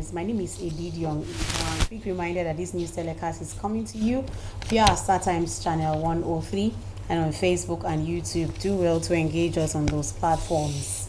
News. My name is Edith Young. Quick reminder that this news telecast is coming to you via our StarTimes channel 103 and on Facebook and YouTube. Do well to engage us on those platforms.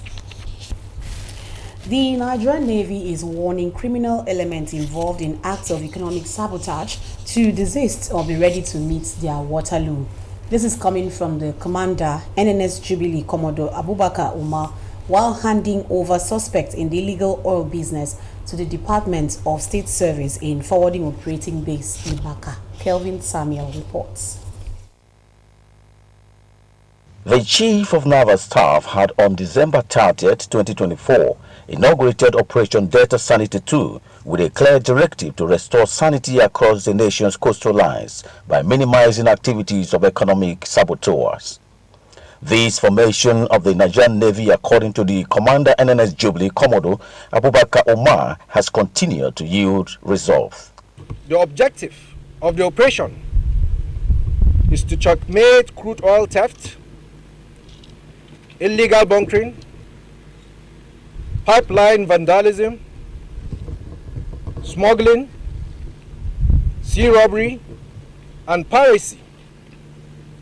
The Nigerian Navy is warning criminal elements involved in acts of economic sabotage to desist or be ready to meet their Waterloo. This is coming from the Commander, NNS Jubilee Commodore Abubakar Umar, while handing over suspects in the illegal oil business to the Department of State Service in Forwarding Operating Base Ibaka. Kelvin Samuel reports. The Chief of Naval Staff had on December 30th, 2024, inaugurated Operation Delta Sanity 2 with a clear directive to restore sanity across the nation's coastal lines by minimizing activities of economic saboteurs. This formation of the Nigerian Navy, according to the Commander NNS Jubilee Commodore Abubakar Umar, has continued to yield results. The objective of the operation is to checkmate crude oil theft, illegal bunkering, pipeline vandalism, smuggling, sea robbery, and piracy,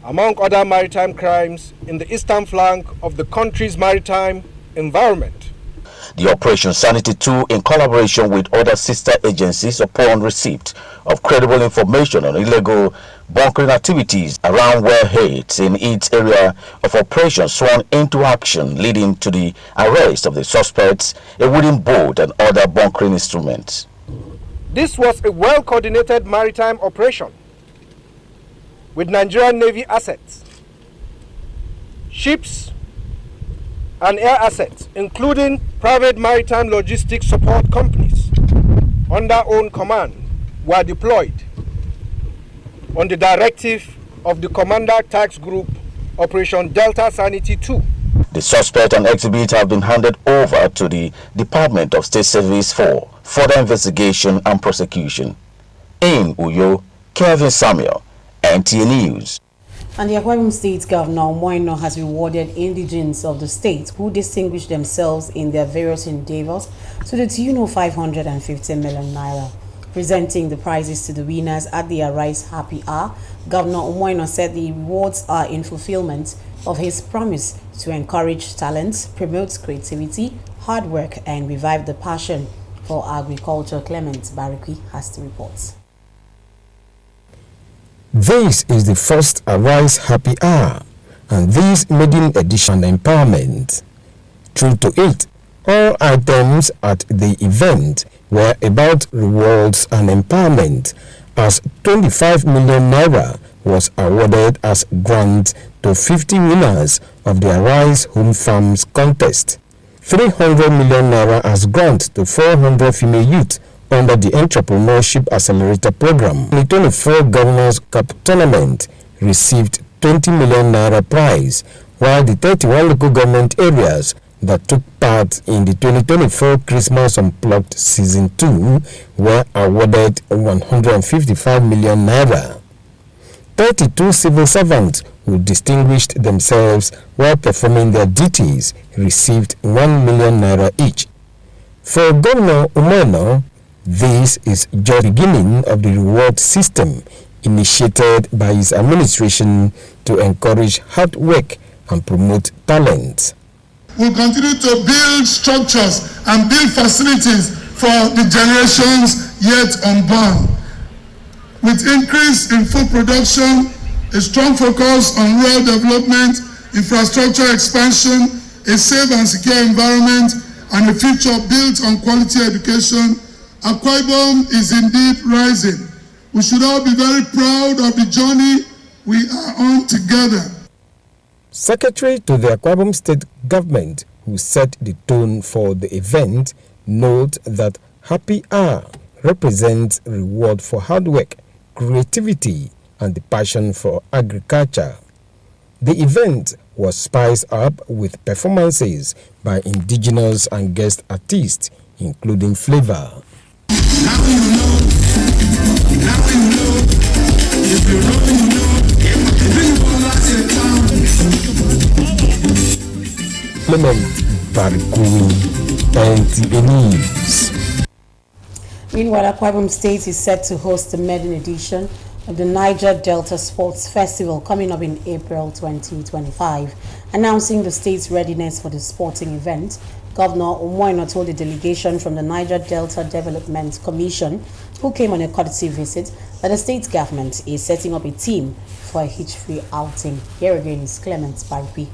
among other maritime crimes in the eastern flank of the country's maritime environment. The Operation Sanity 2, in collaboration with other sister agencies, upon receipt of credible information on illegal bunkering activities around wellheads in its area of operation, sworn into action, leading to the arrest of the suspects, a wooden boat, and other bunkering instruments. This was a well-coordinated maritime operation with Nigerian Navy assets, ships, and air assets, including private maritime logistics support companies under own command, were deployed on the directive of the Commander Task Group Operation Delta Sanity 2. The suspect and exhibit have been handed over to the Department of State Service for further investigation and prosecution. In Uyo, Kevin Samuel, NTA News. And the Akwa Ibom State Governor Umoino has rewarded indigents of the state who distinguished themselves in their various endeavors to the tune of 550 million naira. Presenting the prizes to the winners at the Arise Happy Hour, Governor Umoino said the rewards are in fulfillment of his promise to encourage talent, promote creativity, hard work, and revive the passion for agriculture. Clement Bariki has the reports. This is the first Arise Happy Hour, and this maiden edition empowerment. True to it, all items at the event were about rewards and empowerment, as 25 million naira was awarded as grant to 50 winners of the Arise Home Farms contest, 300 million naira as grant to 400 female youth under the Entrepreneurship Accelerator Program. The 24 Governors Cup Tournament received 20 million naira prize, while the 31 local government areas that took part in the 2024 Christmas Unplugged Season 2 were awarded 155 million naira. 32 civil servants who distinguished themselves while performing their duties received 1 million naira each. For Governor Umoino, this is just the beginning of the reward system initiated by his administration to encourage hard work and promote talent. We'll continue to build structures and build facilities for the generations yet unborn. With increase in food production, a strong focus on rural development, infrastructure expansion, a safe and secure environment, and a future built on quality education, Akwa Ibom is indeed rising. We should all be very proud of the journey we are on together. Secretary to the Akwa Ibom State Government, who set the tone for the event, note that Happy Hour represents reward for hard work, creativity, and the passion for agriculture. The event was spiced up with performances by indigenous and guest artists, including Flavor. Now you know, if you Clement Bariku, NTA News. Meanwhile, Akwa Ibom State is set to host the maiden edition of the Niger Delta Sports Festival coming up in April 2025. Announcing the state's readiness for the sporting event, Governor Umoino told the delegation from the Niger Delta Development Commission, who came on a courtesy visit, that the state government is setting up a team for a hitch-free outing. Here again is Clement Baripi.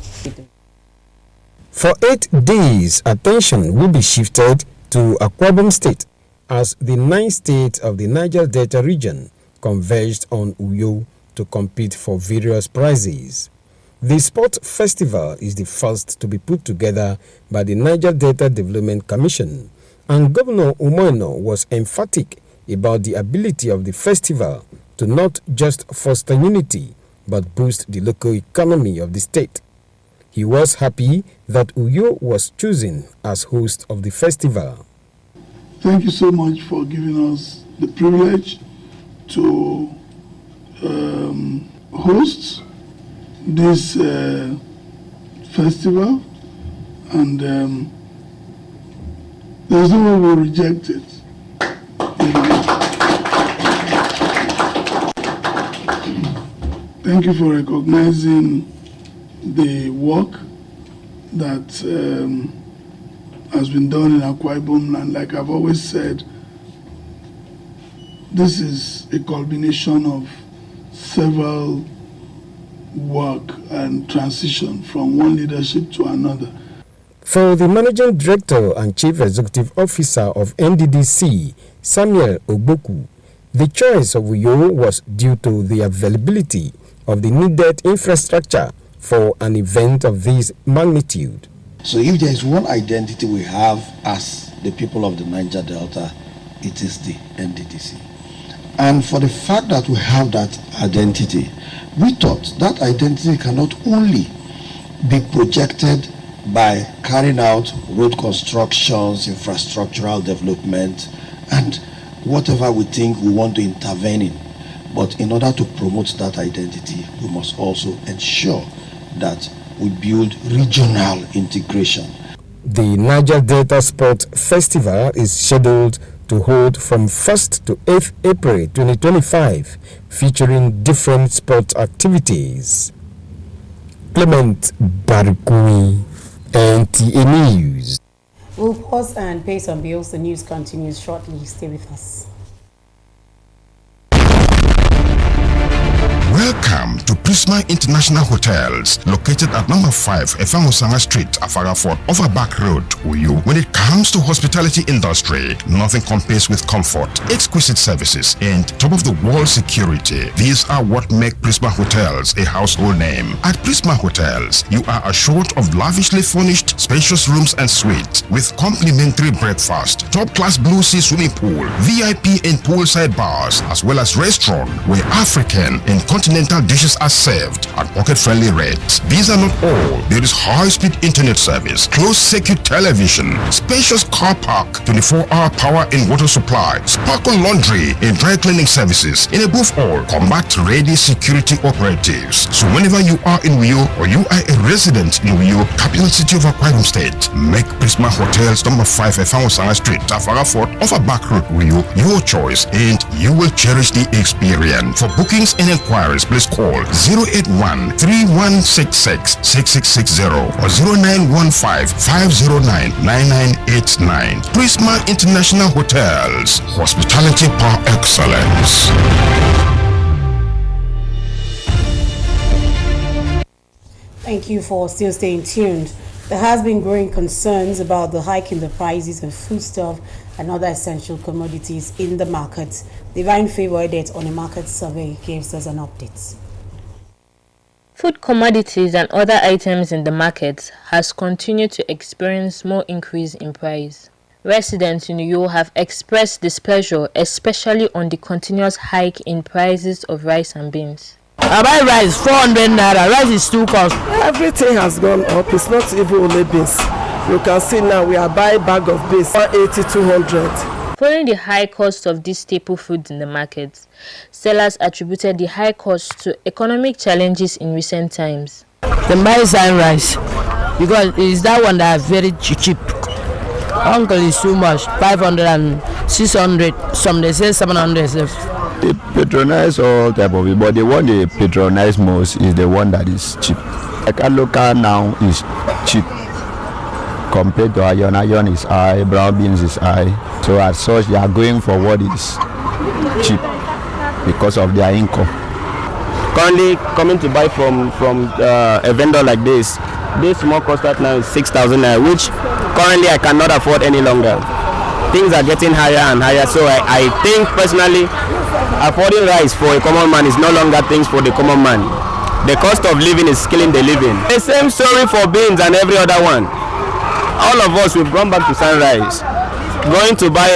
For 8 days, attention will be shifted to Akwa Ibom State as the 9 states of the Niger Delta region converged on Uyo to compete for various prizes. The sport festival is the first to be put together by the Niger Delta Development Commission, and Governor Umoino was emphatic about the ability of the festival to not just foster unity but boost the local economy of the state. He was happy that Uyo was chosen as host of the festival. Thank you so much for giving us the privilege to host this festival, and there's no way we reject it. Thank you for recognizing the work that has been done in Akwa Ibom, and like I've always said, this is a culmination of several work and transition from one leadership to another. For the Managing Director and Chief Executive Officer of NDDC, Samuel Ogboku, the choice of Uyo was due to the availability of the needed infrastructure for an event of this magnitude. So if there is one identity we have as the people of the Niger Delta, it is the NDDC. And for the fact that we have that identity, we thought that identity cannot only be projected by carrying out road constructions, infrastructural development, and whatever we think we want to intervene in. But in order to promote that identity, we must also ensure that we build regional integration. The Niger Delta Sport Festival is scheduled to hold from 1st to 8th April 2025, featuring different sport activities. Clement Barikui, NTA News. We'll pause and pay some bills. The news continues shortly. Stay with us. Welcome to Prisma International Hotels, located at number 5 Efangosanga Street, Afara Fort, Over Back Road, Uyo. When it comes to hospitality industry, nothing compares with comfort, exquisite services, and top-of-the-world security. These are what make Prisma Hotels a household name. At Prisma Hotels, you are assured of lavishly furnished, spacious rooms and suites with complimentary breakfast, top-class Blue Sea swimming pool, VIP and poolside bars, as well as restaurant where African and continental dishes are served at pocket-friendly rates. These are not all. There is high-speed internet service, closed-circuit television, spacious car park, 24-hour power and water supply, sparkle laundry and dry cleaning services, and above all, combat-ready security operatives. So whenever you are in Uyo or you are a resident in Uyo, capital city of Akwa Ibom State, make Prisma Hotels number 5 Efangosanga Street, Afara Fort, Over Back Road, Uyo your choice, and you will cherish the experience. For bookings and inquiries, please call 081-3166-6660 or 0915-509-9989. Prisma International Hotels, hospitality par excellence. Thank you for still staying tuned. There has been growing concerns about the hike in the prices of foodstuff and other essential commodities in the market. Divine Favor Edit on a market survey gives us an update. Food commodities and other items in the market has continued to experience more increase in price. Residents in Uyo have expressed displeasure, especially on the continuous hike in prices of rice and beans. I buy rice 400 naira. Rice is too cost. Everything has gone up. It's not even only beans. You can see now we are buying bag of beans 180, 200. Following the high cost of these staple foods in the market, sellers attributed the high cost to economic challenges in recent times. The maize and rice, because it's that one that is very cheap. Uncle is too much, 500 and 600, some they say 700. They patronize all type of it, but the one they patronize most is the one that is cheap. Like a local now is cheap compared to iron. Iron is high, brown beans is high. So as such, they are going for what is cheap because of their income. Currently coming to buy from a vendor like this small custard now is 6,000 naira, which currently I cannot afford any longer. Things are getting higher and higher, so I think personally affording rice for a common man is no longer things for the common man. The cost of living is killing the living. The same story for beans and every other one. All of us, we've gone back to Sunrise. Going to buy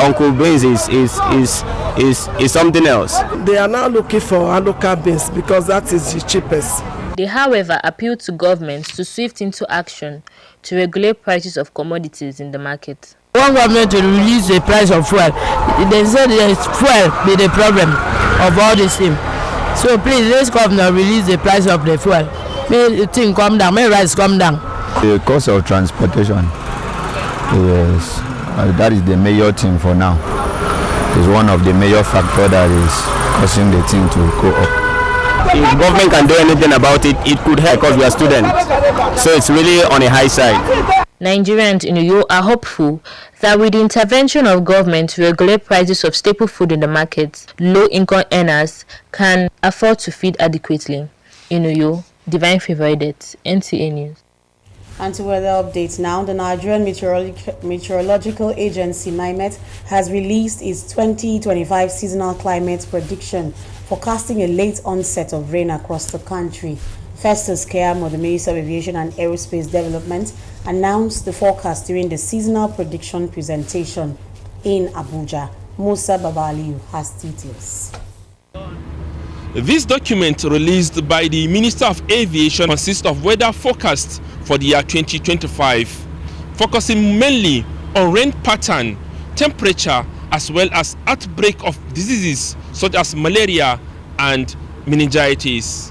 Uncle Beans is something else. They are now looking for local beans because that is the cheapest. They, however, appealed to governments to swift into action to regulate prices of commodities in the market. One government to release the price of fuel. They said fuel be the problem of all this thing. So please, this governor release the price of the fuel. May the thing come down, may rice come down. The cost of transportation, yes, that is the major thing for now. It's one of the major factors that is causing the thing to go up. If government can do anything about it, it could help because we are students. So it's really on a high side. Nigerians in Uyo are hopeful that with the intervention of government to regulate prices of staple food in the markets, low-income earners can afford to feed adequately. In Uyo, Divine Favoredate, NTA News. And to weather updates now, the Nigerian Meteorological Agency, NIMET, has released its 2025 seasonal climate prediction, forecasting a late onset of rain across the country. Festus Keyamo, the Minister of Aviation and Aerospace Development, announced the forecast during the seasonal prediction presentation in Abuja. Musa Babaliu has details. This document released by the Minister of Aviation consists of weather forecasts for the year 2025, focusing mainly on rain pattern, temperature, as well as outbreak of diseases such as malaria and meningitis.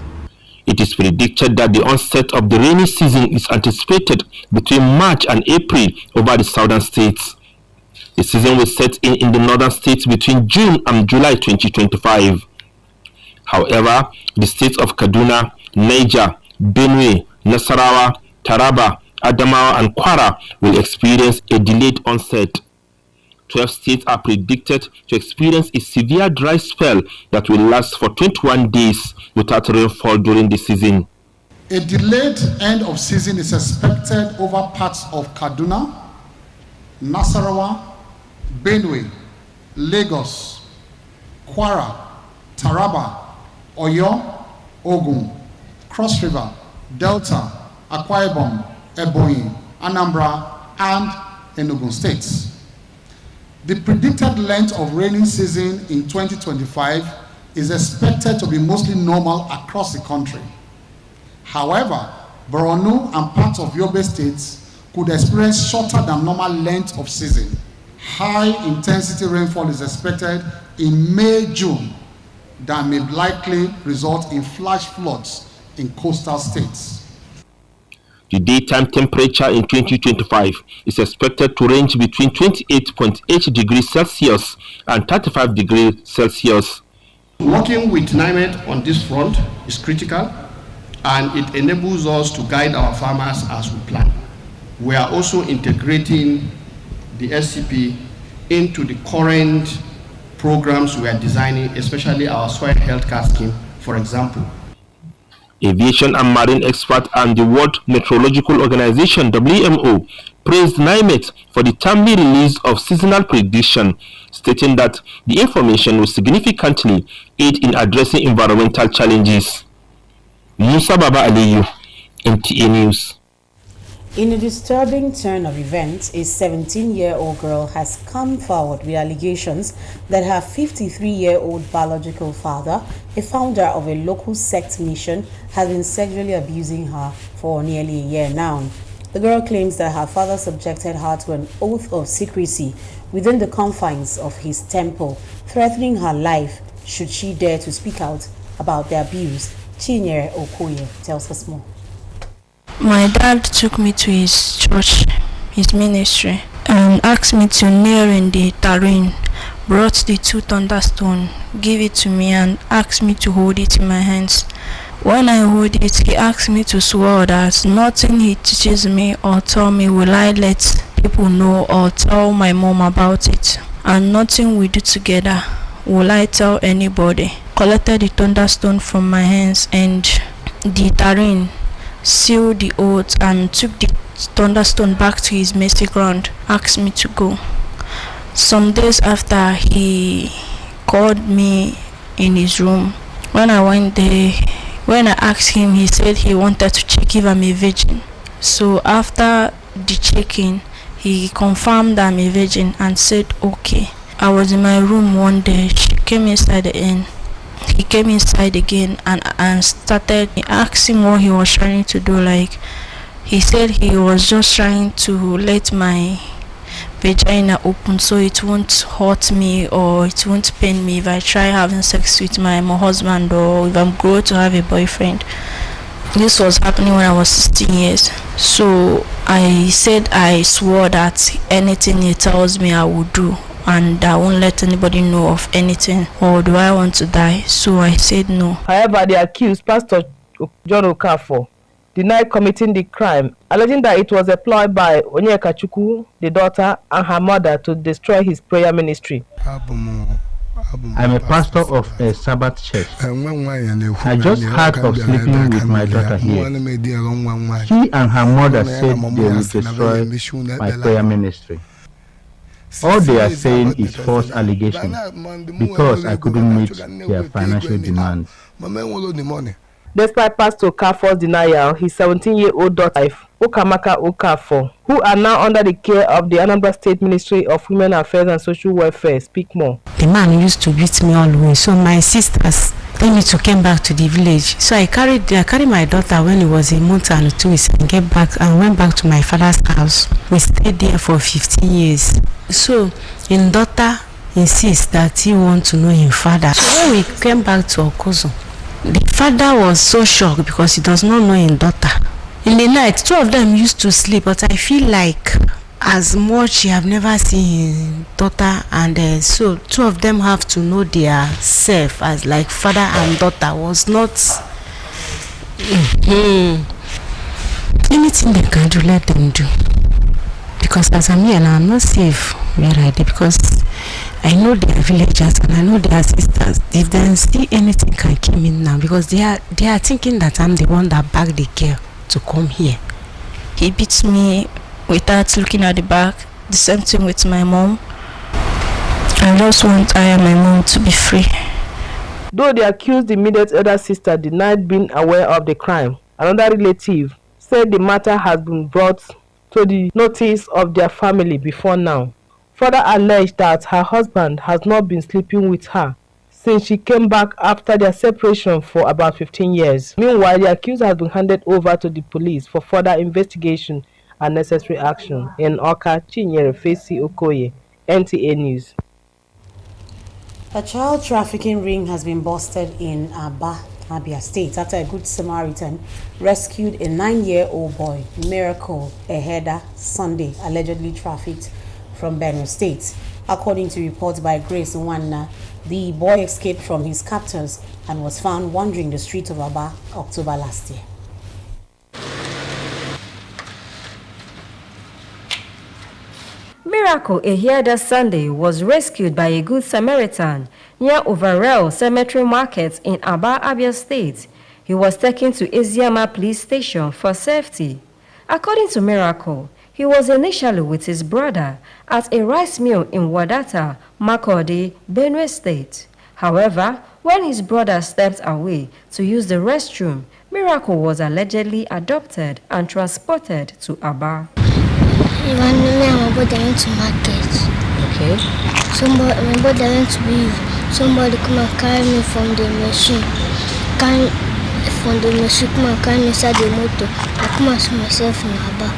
It is predicted that the onset of the rainy season is anticipated between March and April over the southern states. The season will set in the northern states between June and July 2025. However, the states of Kaduna, Niger, Benue, Nasarawa, Taraba, Adamawa, and Kwara will experience a delayed onset. 12 states are predicted to experience a severe dry spell that will last for 21 days without rainfall during the season. A delayed end of season is expected over parts of Kaduna, Nasarawa, Benue, Lagos, Kwara, Taraba, Oyo, Ogun, Cross River, Delta, Akwa Ibom, Ebonyi, Anambra, and Enugu states. The predicted length of rainy season in 2025 is expected to be mostly normal across the country. However, Borno and parts of Yobe states could experience shorter than normal length of season. High intensity rainfall is expected in May-June that may likely result in flash floods in coastal states. The daytime temperature in 2025 is expected to range between 28.8 degrees Celsius and 35 degrees Celsius. Working with NIMET on this front is critical, and it enables us to guide our farmers as we plan. We are also integrating the SCP into the current programs we are designing, especially our soil health care scheme, for example. Aviation and marine expert and the World Meteorological Organization (WMO) praised NIMET for the timely release of seasonal prediction, stating that the information will significantly aid in addressing environmental challenges. Musa Baba Aliyu, NTA News. In a disturbing turn of events, a 17-year-old girl has come forward with allegations that her 53-year-old biological father, a founder of a local sect mission, has been sexually abusing her for nearly a year now. The girl claims that her father subjected her to an oath of secrecy within the confines of his temple, threatening her life should she dare to speak out about the abuse. Chinyere Okoye tells us more. My dad took me to his church, his ministry, and asked me to kneel in the terrain, brought the 2 thunderstone, gave it to me and asked me to hold it in my hands. When I hold it, he asked me to swear that nothing he teaches me or tell me will I let people know or tell my mom about it, and nothing we do together will I tell anybody. Collected the thunderstone from my hands and the terrain, sealed the oath and took the thunderstone back to his mercy ground, asked me to go. Some days after, he called me in his room. When I went there, when I asked him, he said he wanted to check if I'm a virgin. So after the checking, he confirmed I'm a virgin and said okay. I was in my room one day. She came inside the inn. He came inside again and started asking what he was trying to do. Like, he said he was just trying to let my vagina open so it won't hurt me or it won't pain me if I try having sex with my husband or if I'm going to have a boyfriend. This was happening when I was 16 years. So I said I swore that anything he tells me I will do, and I won't let anybody know of anything. Or do I want to die? So I said no. However, the accused, Pastor John Okafor, denied committing the crime, alleging that it was employed by Onyeka Chukwu, the daughter, and her mother to destroy his prayer ministry. I'm a pastor of a Sabbath church. I just heard of sleeping with my daughter here. She and her mother said they will destroy my prayer ministry. All they are saying is false allegations because I couldn't meet their financial demands. Despite Pastor Okafor's denial, his 17-year-old daughter, Ukamaka Okafor, who are now under the care of the Anambra State Ministry of Women Affairs and Social Welfare, speak more. The man used to beat me always, so my sisters told me to come back to the village. So I carried my daughter when it was a month and 2 weeks and went back to my father's house. We stayed there for 15 years. So his daughter insists that he wants to know his father. So when we came back to Okozo, the father was so shocked because he does not know his daughter. In the night, 2 of them used to sleep, but I feel like as much he have never seen his daughter, and so 2 of them have to know their self as like father and daughter was not anything they can do, let them do. Because as I'm here now, I'm not safe where I did because I know they are villagers and I know they are sisters. If they see anything can kill me now because they are thinking that I'm the one that backed the girl to come here. He beats me without looking at the back. The same thing with my mom. I just want I and my mom to be free. Though the accused immediate elder sister denied being aware of the crime, another relative said the matter has been brought to the notice of their family before now. Further alleged that her husband has not been sleeping with her since she came back after their separation for about 15 years. Meanwhile, the accused has been handed over to the police for further investigation and necessary action. In Oka, Chinyere Fesi Okoye, NTA News. A child trafficking ring has been busted in Aba, Abia State after a Good Samaritan rescued a 9-year-old boy, Miracle Eheda, Sunday, allegedly trafficked from Benue State. According to reports by Grace Nwanna, the boy escaped from his captors and was found wandering the streets of Aba October last year. Miracle Eheda Sunday was rescued by a Good Samaritan near Overall Cemetery Market in Aba, Abia State. He was taken to Eziama Police Station for safety. According to Miracle, he was initially with his brother at a rice mill in Wadata, Makurdi, Benue State. However, when his brother stepped away to use the restroom, Miracle was allegedly adopted and transported to Aba. Even me and my brother went to market. Okay. My brother went to leave. Somebody come and carry me from the machine. Come and carry me inside the motor. I come and see myself in Aba.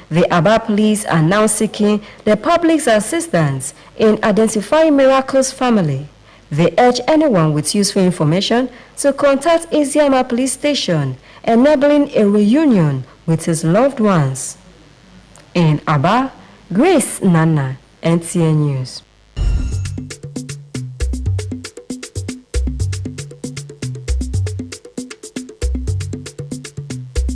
The Aba police are now seeking the public's assistance in identifying Miracle's family. They urge anyone with useful information to contact Eziama Police Station, enabling a reunion with his loved ones. In Aba, Grace Nana, NTN News.